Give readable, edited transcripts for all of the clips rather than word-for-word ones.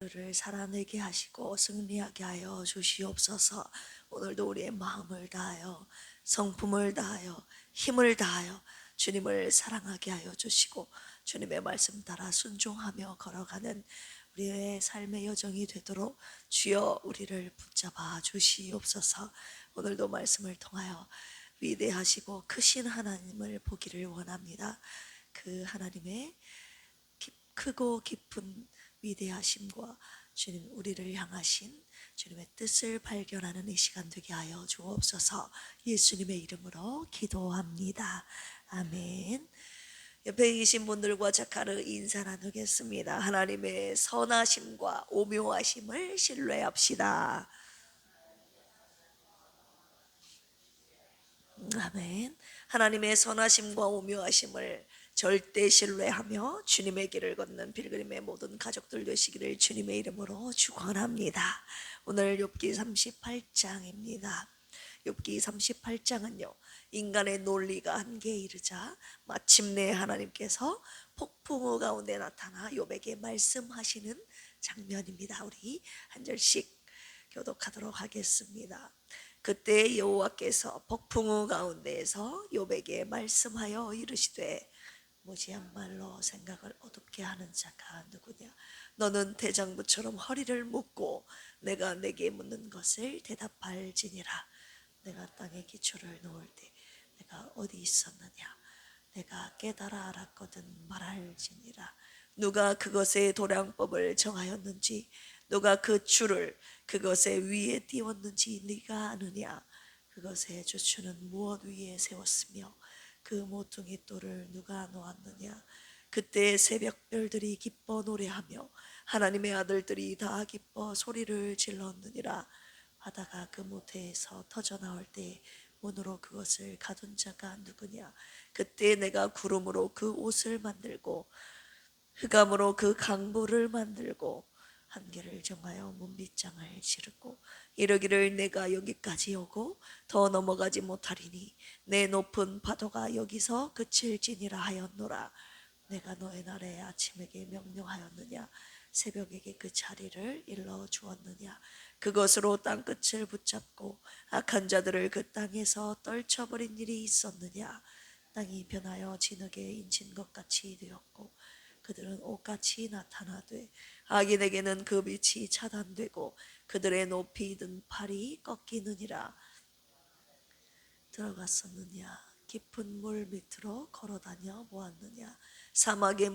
를 살아내게 하시고 승리하게 하여 주시옵소서. 오늘도 우리의 마음을 다하여 성품을 다하여 힘을 다하여 주님을 사랑하게 하여 주시고 주님의 말씀 따라 순종하며 걸어가는 우리의 삶의 여정이 되도록 주여 우리를 붙잡아 주시옵소서. 오늘도 말씀을 통하여 위대하시고 크신 하나님을 보기를 원합니다. 그 하나님의 크고 깊은 위대하심과 주님 우리를 향하신 주님의 뜻을 발견하는 이 시간 되게 하여 주옵소서. 예수님의 이름으로 기도합니다. 아멘. 옆에 계신 분들과 작가를 인사 나누겠습니다. 하나님의 선하심과 오묘하심을 신뢰합시다. 아멘. 하나님의 선하심과 오묘하심을 절대 신뢰하며 주님의 길을 걷는 빌그림의 모든 가족들 되시기를 주님의 이름으로 축원합니다. 오늘 욥기 38장입니다. 욥기 38장은요, 인간의 논리가 한계에 이르자 마침내 하나님께서 폭풍우 가운데 나타나 욥에게 말씀하시는 장면입니다. 우리 한 절씩 교독하도록 하겠습니다. 그때 여호와께서 폭풍우 가운데에서 욥에게 말씀하여 이르시되 무지한 말로 생각을 어둡게 하는 자가 누구냐? 너는 대장부처럼 허리를 묶고 내가 내게 묻는 것을 대답할지니라. 내가 땅에 기초를 놓을 때 내가 어디 있었느냐? 내가 깨달아 알았거든 말할지니라. 누가 그것의 도량법을 정하였는지 누가 그 줄을 그것의 위에 띄웠는지 네가 아느냐? 그것의 주추는 무엇 위에 세웠으며 그 모퉁이 돌을 누가 놓았느냐? 그때 새벽별들이 기뻐 노래하며 하나님의 아들들이 다 기뻐 소리를 질렀느니라. 바다가 그 모태에서 터져 나올 때 문으로 그것을 가둔 자가 누구냐? 그때 내가 구름으로 그 옷을 만들고 흑암으로 그 강보를 만들고 한계를 정하여 문빗장을 지르고 이르기를 내가 여기까지 오고 더 넘어가지 못하리니 내 높은 파도가 여기서 그칠지니라 하였노라. 내가 너의 날에 아침에게 명령하였느냐? 새벽에게 그 자리를 일러 주었느냐? 그것으로 땅끝을 붙잡고 악한 자들을 그 땅에서 떨쳐버린 일이 있었느냐? 땅이 변하여 진흙에 인친 것 같이 되었고 그들은 옷같이 나타나되 악인에게는 그 빛이 차단되고 그들의 높이 든 팔이 꺾이느니라. 들어갔었느냐? 깊은 물 밑으로 걸어다녀 보았느냐? 사망의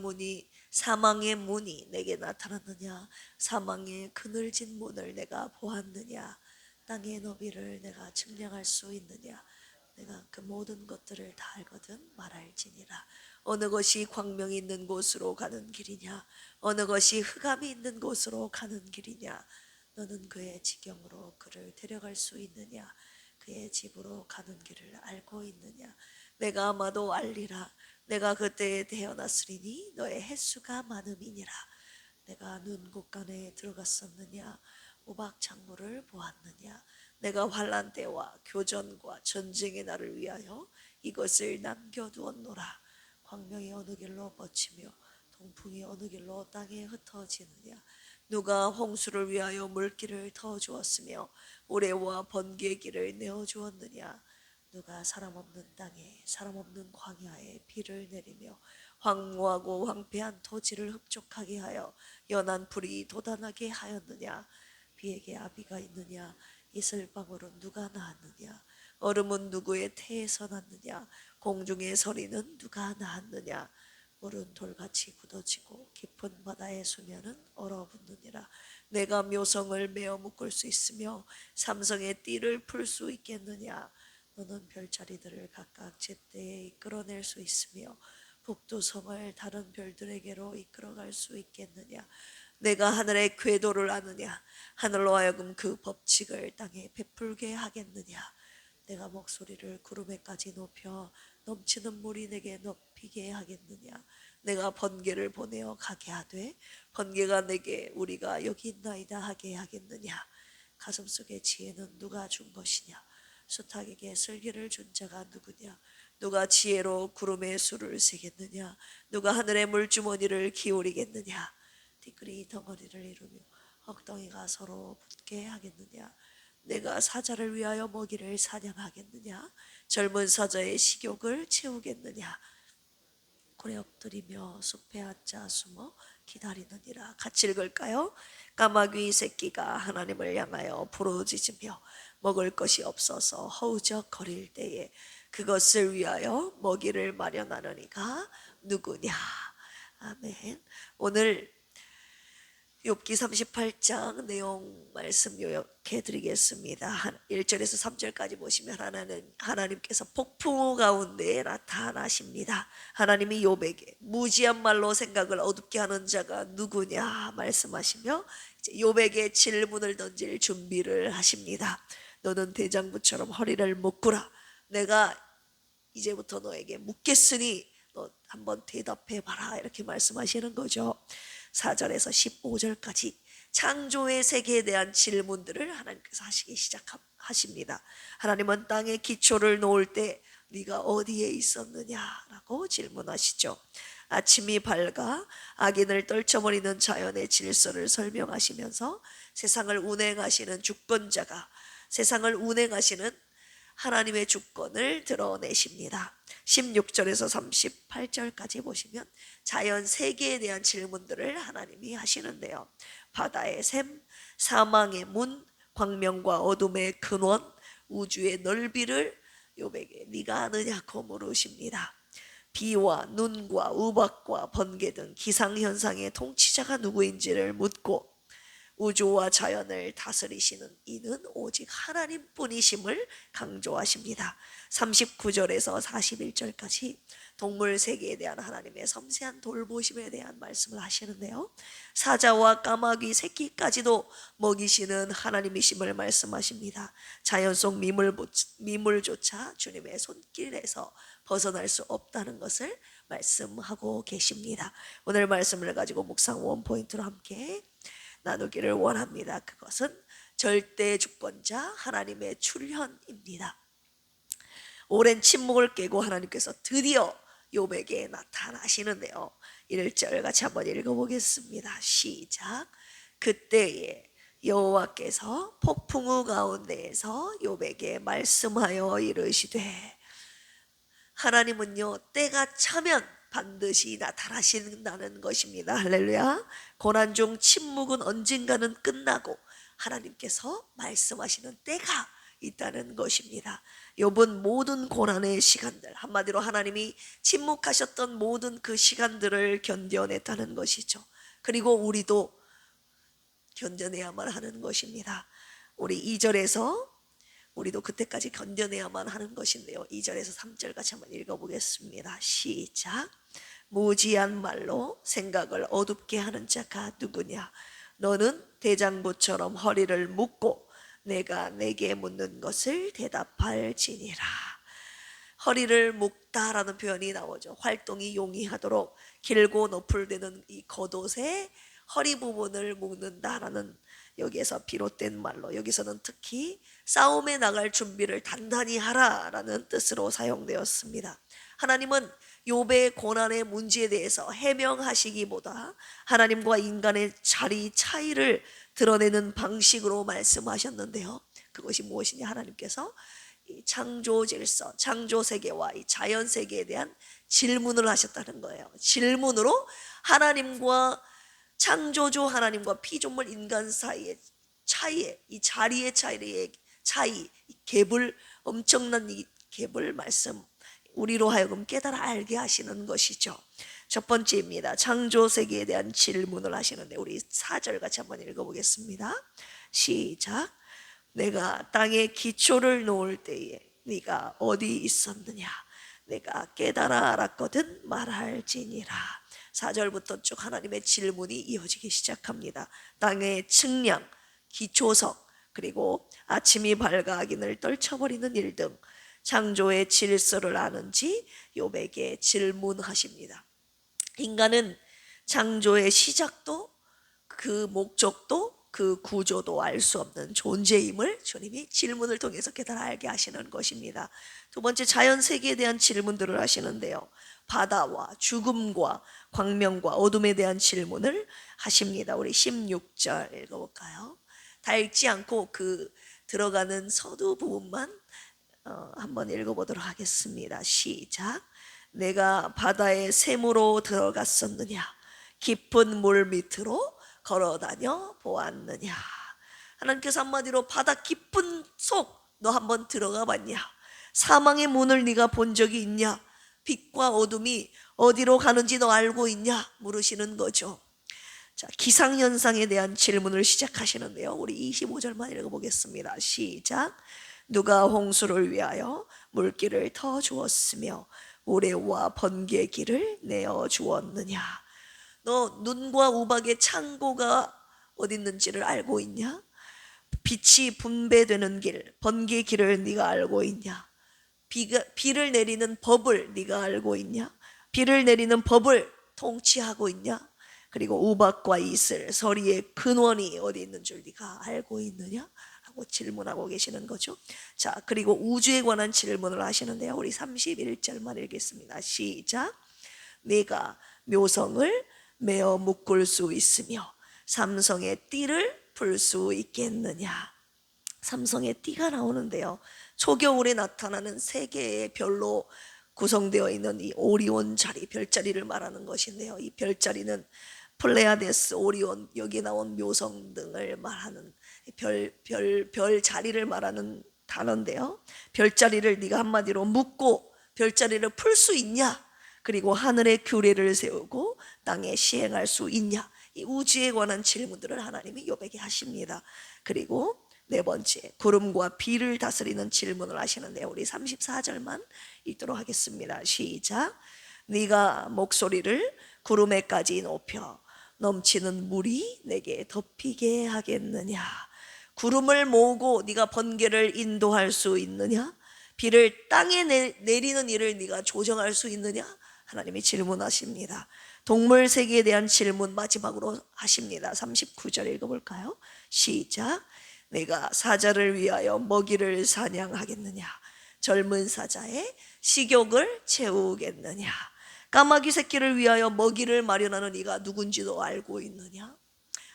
문이 내게 나타났느냐? 사망의 그늘진 문을 내가 보았느냐? 땅의 너비를 내가 측량할 수 있느냐? 내가 그 모든 것들을 다 알거든 말할지니라. 어느 것이 광명이 있는 곳으로 가는 길이냐? 어느 것이 흑암이 있는 곳으로 가는 길이냐? 너는 그의 지경으로 그를 데려갈 수 있느냐? 그의 집으로 가는 길을 알고 있느냐? 내가 아마도 알리라. 내가 그때에 태어났으리니 너의 횟수가 많음이니라. 내가 눈 곳간에 들어갔었느냐? 우박 창물을 보았느냐? 내가 환난 때와 교전과 전쟁의 날을 위하여 이것을 남겨두었노라. 광명이 어느 길로 뻗치며 동풍이 어느 길로 땅에 흩어지느냐? 누가 홍수를 위하여 물길을 터 주었으며 오래와 번개의 길을 내어 주었느냐? 누가 사람 없는 땅에 사람 없는 광야에 비를 내리며 황무하고 황폐한 토지를 흡족하게 하여 연한 불이 돋아나게 하였느냐? 비에게 아비가 있느냐? 이슬방울은 누가 낳았느냐? 얼음은 누구의 태에서 났느냐? 공중의 서리는 누가 낳았느냐? 물은 돌같이 굳어지고 깊은 바다의 수면은 얼어붙느니라. 내가 묘성을 메어 묶을 수 있으며 삼성의 띠를 풀 수 있겠느냐? 너는 별자리들을 각각 제때에 이끌어낼 수 있으며 북두성을 다른 별들에게로 이끌어갈 수 있겠느냐? 내가 하늘의 궤도를 아느냐? 하늘로 하여금 그 법칙을 땅에 베풀게 하겠느냐? 내가 목소리를 구름에까지 높여 넘치는 물이 내게 높이게 하겠느냐? 내가 번개를 보내어 가게 하되 번개가 내게 우리가 여기 있나이다 하게 하겠느냐? 가슴속의 지혜는 누가 준 것이냐? 수탉에게 슬기를 준 자가 누구냐? 누가 지혜로 구름의 수를 세겠느냐? 누가 하늘의 물주머니를 기울이겠느냐? 티끌이 덩어리를 이루며 엉덩이가 서로 붙게 하겠느냐? 내가 사자를 위하여 먹이를 사냥하겠느냐? 젊은 사자의 식욕을 채우겠느냐? 고래 엎드리며 숲에 앉아 숨어 기다리느니라. 같이 읽을까요? 까마귀 새끼가 하나님을 향하여 부르짖으며 먹을 것이 없어서 허우적거릴 때에 그것을 위하여 먹이를 마련하는 이가 누구냐? 아멘. 오늘 욥기 38장 내용 말씀 요약해 드리겠습니다. 1절에서 3절까지 보시면 하나님께서 폭풍우 가운데 나타나십니다. 하나님이 욥에게 무지한 말로 생각을 어둡게 하는 자가 누구냐 말씀하시며 욥에게 질문을 던질 준비를 하십니다. 너는 대장부처럼 허리를 묶으라. 내가 이제부터 너에게 묻겠으니 너 한번 대답해 봐라. 이렇게 말씀하시는 거죠. 4절에서 15절까지 창조의 세계에 대한 질문들을 하나님께서 하시기 시작하십니다. 하나님은 땅에 기초를 놓을 때 네가 어디에 있었느냐라고 질문하시죠. 아침이 밝아 악인을 떨쳐버리는 자연의 질서를 설명하시면서 세상을 운행하시는 주권자가 세상을 운행하시는 하나님의 주권을 드러내십니다. 16절에서 38절까지 보시면 자연 세계에 대한 질문들을 하나님이 하시는데요. 바다의 샘, 사망의 문, 광명과 어둠의 근원, 우주의 넓이를 욥에게 네가 아느냐고 물으십니다. 비와 눈과 우박과 번개 등 기상현상의 통치자가 누구인지를 묻고 우주와 자연을 다스리시는 이는 오직 하나님뿐이심을 강조하십니다. 39절에서 41절까지 동물 세계에 대한 하나님의 섬세한 돌보심에 대한 말씀을 하시는데요. 사자와 까마귀 새끼까지도 먹이시는 하나님이심을 말씀하십니다. 자연 속 미물조차 주님의 손길에서 벗어날 수 없다는 것을 말씀하고 계십니다. 오늘 말씀을 가지고 묵상 원포인트로 함께 나누기를 원합니다. 그것은 절대 주권자 하나님의 출현입니다. 오랜 침묵을 깨고 하나님께서 드디어 욥에게 나타나시는데요. 1절 같이 한번 읽어보겠습니다. 시작. 그때에 여호와께서 폭풍우 가운데에서 욥에게 말씀하여 이르시되, 하나님은요 때가 차면 반드시 나타나신다는 것입니다. 할렐루야. 고난 중 침묵은 언젠가는 끝나고 하나님께서 말씀하시는 때가 있다는 것입니다. 욥은 모든 고난의 시간들, 한마디로 하나님이 침묵하셨던 모든 그 시간들을 견뎌냈다는 것이죠. 그리고 우리도 견뎌내야만 하는 것입니다. 우리 2절에서 우리도 그때까지 견뎌내야만 하는 것인데요. 2절에서 3절 같이 한번 읽어보겠습니다. 시작. 무지한 말로 생각을 어둡게 하는 자가 누구냐? 너는 대장부처럼 허리를 묶고 내가 내게 묻는 것을 대답할지니라. 허리를 묶다라는 표현이 나오죠. 활동이 용이하도록 길고 너풀되는 이 겉옷의 허리 부분을 묶는다라는 여기에서 비롯된 말로, 여기서는 특히 싸움에 나갈 준비를 단단히 하라라는 뜻으로 사용되었습니다. 하나님은 욥의 고난의 문제에 대해서 해명하시기보다 하나님과 인간의 자리 차이를 드러내는 방식으로 말씀하셨는데요. 그것이 무엇이냐? 하나님께서 이 창조 질서, 창조 세계와 이 자연 세계에 대한 질문을 하셨다는 거예요. 질문으로 하나님과 창조주 하나님과 피조물 인간 사이의 차이에, 이 자리의 차이, 이 갭을, 엄청난 이 갭을 말씀, 우리로 하여금 깨달아 알게 하시는 것이죠. 첫 번째입니다. 창조 세계에 대한 질문을 하시는데 우리 4절 같이 한번 읽어보겠습니다. 시작. 내가 땅에 기초를 놓을 때에 네가 어디 있었느냐? 내가 깨달아 알았거든 말할지니라. 4절부터 쭉 하나님의 질문이 이어지기 시작합니다. 땅의 측량, 기초석, 그리고 아침이 밝아 악인을 떨쳐버리는 일 등 창조의 질서를 아는지 욥에게 질문하십니다. 인간은 창조의 시작도 그 목적도 그 구조도 알 수 없는 존재임을 주님이 질문을 통해서 깨달아 알게 하시는 것입니다. 두 번째, 자연 세계에 대한 질문들을 하시는데요. 바다와 죽음과 광명과 어둠에 대한 질문을 하십니다. 우리 16절 읽어볼까요? 다 읽지 않고 그 들어가는 서두 부분만 한번 읽어보도록 하겠습니다. 시작. 내가 바다의 샘으로 들어갔었느냐? 깊은 물 밑으로 걸어다녀 보았느냐? 하나님께서 한마디로 바다 깊은 속 너 한번 들어가 봤냐? 사망의 문을 네가 본 적이 있냐? 빛과 어둠이 어디로 가는지 너 알고 있냐? 물으시는 거죠. 자, 기상현상에 대한 질문을 시작하시는데요. 우리 25절만 읽어보겠습니다. 시작. 누가 홍수를 위하여 물길을 터 주었으며 모래와 번개길을 내어 주었느냐? 너 눈과 우박의 창고가 어디 있는지를 알고 있냐? 빛이 분배되는 길, 번개 길을 네가 알고 있냐? 비를 내리는 법을 네가 알고 있냐? 비를 내리는 법을 통치하고 있냐? 그리고 우박과 이슬, 서리의 근원이 어디 있는 줄 네가 알고 있느냐? 하고 질문하고 계시는 거죠. 자, 그리고 우주에 관한 질문을 하시는데요. 우리 31절만 읽겠습니다. 시작. 네가 묘성을 메어 묶을 수 있으며 삼성의 띠를 풀 수 있겠느냐? 삼성의 띠가 나오는데요. 초겨울에 나타나는 세 개의 별로 구성되어 있는 이 오리온 자리, 별자리를 말하는 것인데요. 이 별자리는 플레아데스, 오리온, 여기 나온 묘성 등을 말하는 별 자리를 말하는 단어인데요. 별자리를 네가 한마디로 묶고 별자리를 풀 수 있냐? 그리고 하늘에 규례를 세우고 땅에 시행할 수 있냐? 이 우주에 관한 질문들을 하나님이 욥에게 하십니다. 그리고 네 번째, 구름과 비를 다스리는 질문을 하시는데요. 우리 34절만 읽도록 하겠습니다. 시작. 네가 목소리를 구름에까지 높여 넘치는 물이 내게 덮이게 하겠느냐? 구름을 모으고 네가 번개를 인도할 수 있느냐? 비를 땅에 내리는 일을 네가 조정할 수 있느냐? 하나님이 질문하십니다. 동물 세계에 대한 질문 마지막으로 하십니다. 39절 읽어볼까요? 시작. 내가 사자를 위하여 먹이를 사냥하겠느냐? 젊은 사자의 식욕을 채우겠느냐? 까마귀 새끼를 위하여 먹이를 마련하는 이가 누군지도 알고 있느냐?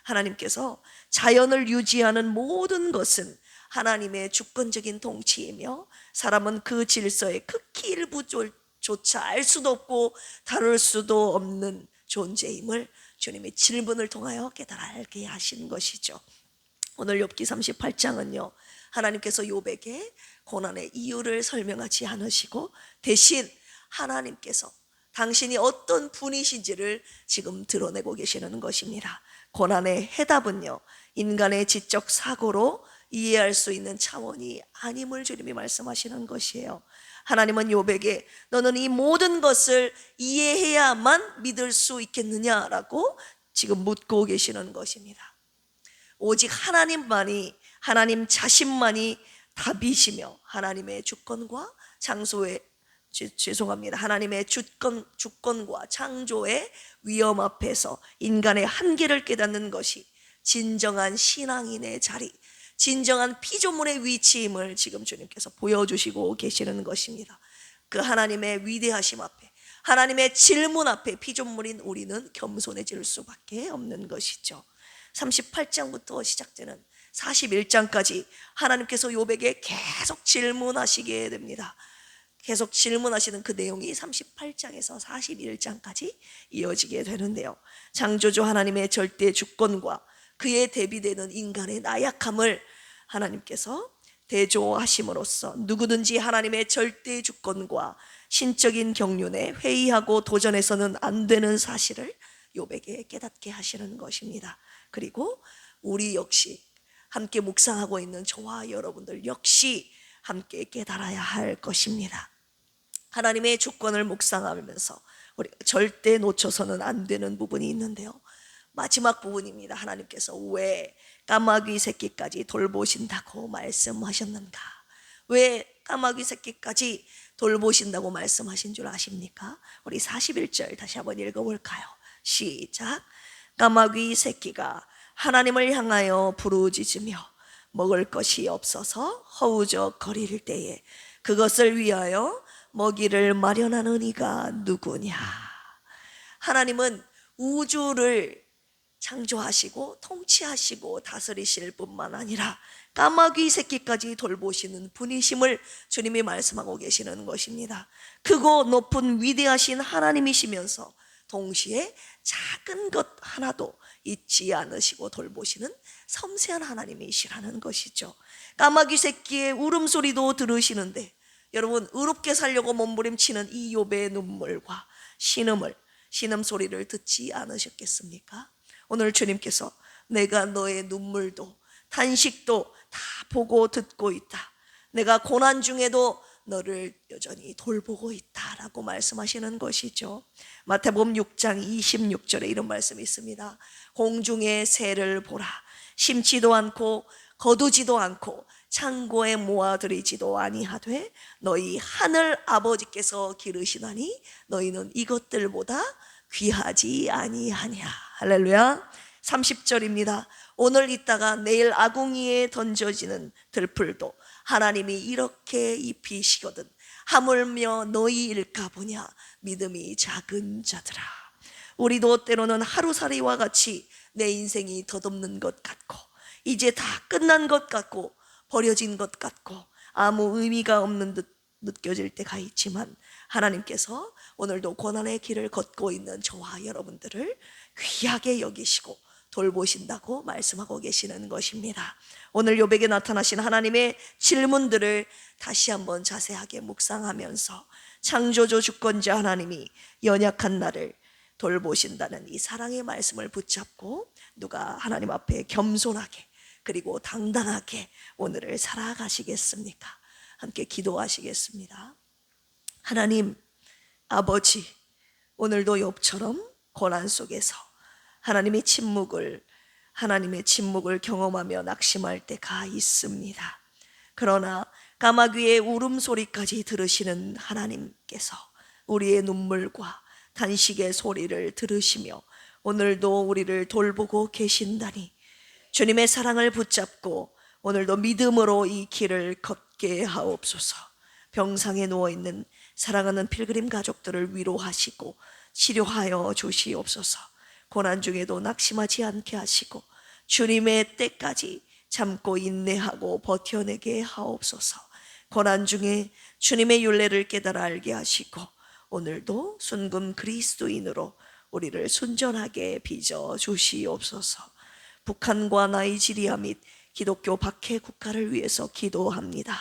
하나님께서 자연을 유지하는 모든 것은 하나님의 주권적인 통치이며 사람은 그 질서의 극히 일부조차 알 수도 없고 다룰 수도 없는 존재임을 주님의 질문을 통하여 깨달아 알게 하신 것이죠. 오늘 욥기 38장은요, 하나님께서 욥에게 고난의 이유를 설명하지 않으시고 대신 하나님께서 당신이 어떤 분이신지를 지금 드러내고 계시는 것입니다. 고난의 해답은요, 인간의 지적 사고로 이해할 수 있는 차원이 아님을 주님이 말씀하시는 것이에요. 하나님은 욥에게 너는 이 모든 것을 이해해야만 믿을 수 있겠느냐라고 지금 묻고 계시는 것입니다. 오직 하나님만이, 하나님 자신만이 답이시며 하나님의 주권과 장소의 하나님의 주권과 창조의 위험 앞에서 인간의 한계를 깨닫는 것이 진정한 신앙인의 자리, 진정한 피조물의 위치임을 지금 주님께서 보여주시고 계시는 것입니다. 그 하나님의 위대하심 앞에, 하나님의 질문 앞에 피조물인 우리는 겸손해질 수밖에 없는 것이죠. 38장부터 시작되는 41장까지 하나님께서 욥에게 계속 질문하시게 됩니다. 계속 질문하시는 그 내용이 38장에서 41장까지 이어지게 되는데요. 창조주 하나님의 절대 주권과 그에 대비되는 인간의 나약함을 하나님께서 대조하심으로써 누구든지 하나님의 절대 주권과 신적인 경륜에 회의하고 도전해서는 안 되는 사실을 욥에게 깨닫게 하시는 것입니다. 그리고 우리 역시 함께 묵상하고 있는 저와 여러분들 역시 함께 깨달아야 할 것입니다. 하나님의 주권을 묵상하면서 우리가 절대 놓쳐서는 안 되는 부분이 있는데요. 마지막 부분입니다. 하나님께서 왜 까마귀 새끼까지 돌보신다고 말씀하셨는가? 왜 까마귀 새끼까지 돌보신다고 말씀하신 줄 아십니까? 우리 41절 다시 한번 읽어볼까요? 시작. 까마귀 새끼가 하나님을 향하여 부르짖으며 먹을 것이 없어서 허우적거릴 때에 그것을 위하여 먹이를 마련하는 이가 누구냐. 하나님은 우주를 창조하시고 통치하시고 다스리실 뿐만 아니라 까마귀 새끼까지 돌보시는 분이심을 주님이 말씀하고 계시는 것입니다. 크고 높은 위대하신 하나님이시면서 동시에 작은 것 하나도 잊지 않으시고 돌보시는 섬세한 하나님이시라는 것이죠. 까마귀 새끼의 울음소리도 들으시는데 여러분, 의롭게 살려고 몸부림치는 이 욥의 눈물과 신음소리를 듣지 않으셨겠습니까? 오늘 주님께서 내가 너의 눈물도 탄식도 다 보고 듣고 있다. 내가 고난 중에도 너를 여전히 돌보고 있다라고 말씀하시는 것이죠. 마태복음 6장 26절에 이런 말씀이 있습니다. 공중의 새를 보라. 심지도 않고 거두지도 않고 창고에 모아들이지도 아니하되 너희 하늘 아버지께서 기르시나니 너희는 이것들보다 귀하지 아니하냐. 할렐루야. 30절입니다. 오늘 있다가 내일 아궁이에 던져지는 들풀도 하나님이 이렇게 입히시거든 하물며 너희일까 보냐. 믿음이 작은 자들아. 우리도 때로는 하루살이와 같이 내 인생이 덧없는 것 같고 이제 다 끝난 것 같고 버려진 것 같고 아무 의미가 없는 듯 느껴질 때가 있지만 하나님께서 오늘도 고난의 길을 걷고 있는 저와 여러분들을 귀하게 여기시고 돌보신다고 말씀하고 계시는 것입니다. 오늘 욥에게 나타나신 하나님의 질문들을 다시 한번 자세하게 묵상하면서 창조주 주권자 하나님이 연약한 나를 돌보신다는 이 사랑의 말씀을 붙잡고 누가 하나님 앞에 겸손하게 그리고 당당하게 오늘을 살아가시겠습니까? 함께 기도하시겠습니다. 하나님 아버지, 오늘도 욥처럼 고난 속에서 하나님의 침묵을 경험하며 낙심할 때가 있습니다. 그러나 까마귀의 울음소리까지 들으시는 하나님께서 우리의 눈물과 단식의 소리를 들으시며 오늘도 우리를 돌보고 계신다니 주님의 사랑을 붙잡고 오늘도 믿음으로 이 길을 걷게 하옵소서. 병상에 누워있는 사랑하는 필그림 가족들을 위로하시고 치료하여 주시옵소서. 고난 중에도 낙심하지 않게 하시고 주님의 때까지 참고 인내하고 버텨내게 하옵소서. 고난 중에 주님의 윤례를 깨달아 알게 하시고 오늘도 순금 그리스도인으로 우리를 순전하게 빚어 주시옵소서. 북한과 나이지리아 및 기독교 박해 국가를 위해서 기도합니다.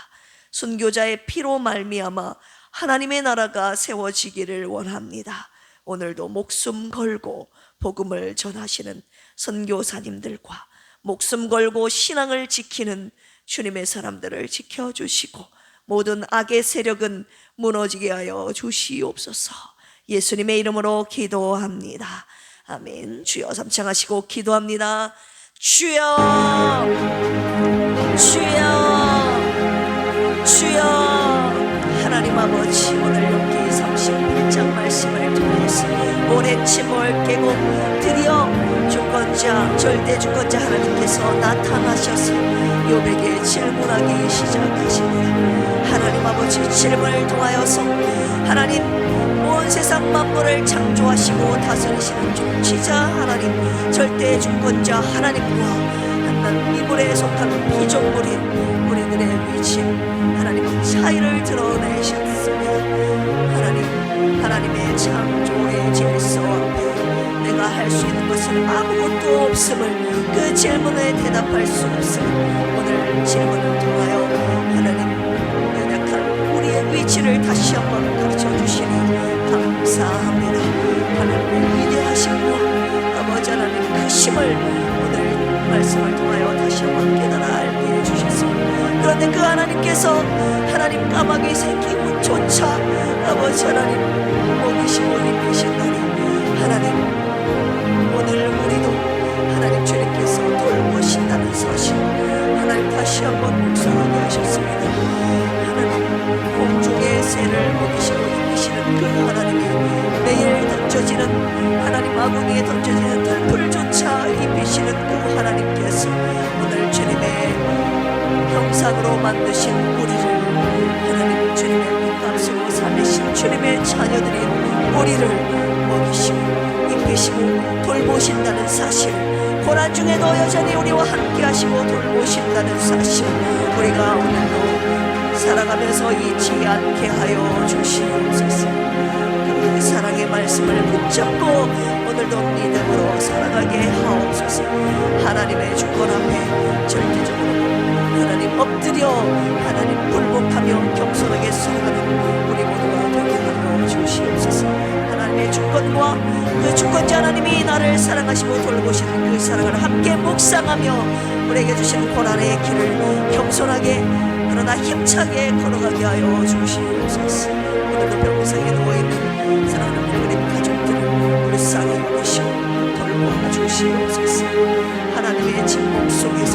순교자의 피로 말미암아 하나님의 나라가 세워지기를 원합니다. 오늘도 목숨 걸고 복음을 전하시는 선교사님들과 목숨 걸고 신앙을 지키는 주님의 사람들을 지켜주시고 모든 악의 세력은 무너지게 하여 주시옵소서. 예수님의 이름으로 기도합니다. 아멘. 주여 삼창하시고 기도합니다. 주여, 주여, 주여. 하나님 아버지, 오늘 욥기 38장 말씀을 통해서 오랜 침묵을 깨고 드디어 주권자, 절대 주권자 하나님께서 나타나셔서 욥에게 질문하기 시작하십니다. 하나님 아버지, 질문을 통하여서 하나님 온 세상 만물을 창조하시고 다스리시는 통치자 하나님, 절대 주권자 하나님과 한낱 이불에 속한 피조물인 우리들의 위치 하나님은 차이를 드러내셨습니다. 하나님의 창조의 질서 앞에 내가 할 수 있는 것은 아무것도 없음을, 그 질문에 대답할 수 없음을 오늘 질문을 통하여 하나님 연약한 우리의 위치를 다시 한번 가르쳐 주시니 감사합니다. 하나님의 위대하심과 아버지 하나님 크심을 오늘 말씀을 통하여 다시 한번 깨달아 알게 해주셨습니다. 그런데 그 하나님께서 하나님 까마귀 새끼 옷조차 아버지 하나님 먹이시고 입히신다니 하나님, 오늘 우리도 하나님 주님께서 돌보신다는 사실 하나님 다시 한번 묵상하게 하셨습니다. 하나님 공중의 새를 먹이시고 입히시는 그 하나님이 매일 던져지는 하나님 아궁이에 던져지는 들풀조차 입히시는 되시는 그 하나님께서 오늘 주님의 형상으로 만드신 우리를, 하나님 주님의 빛값으로 살리신 주님의 자녀들인 우리를 먹이시고 입히시고 돌보신다는 사실, 고난 중에도 여전히 우리와 함께 하시고 돌보신다는 사실, 우리가 오늘도 살아가면서 잊지 않게 하여 주시옵소서. 그 사랑의 말씀을 붙잡고 오늘도 믿음으로 살아가게 하옵소서. 하나님의 주권 앞에 절대적으로 하나님 엎드려 하나님 굴복하며 겸손하게 살아가는 우리 모두가 되게 하여 주시옵소서. 하나님의 주권과 그 주권자 하나님이 나를 사랑하시고 돌보시는 그 사랑을 함께 묵상하며 우리에게 주시는 고난의 길을 겸손하게 그러나 힘차게 걸어가게 하여 주시옵소서. 오늘도 병상에 누워있는 사랑하는 필그림 가족들을 불쌍히 여기시고 돌보아 주시옵소서. 하나님의 진복 속에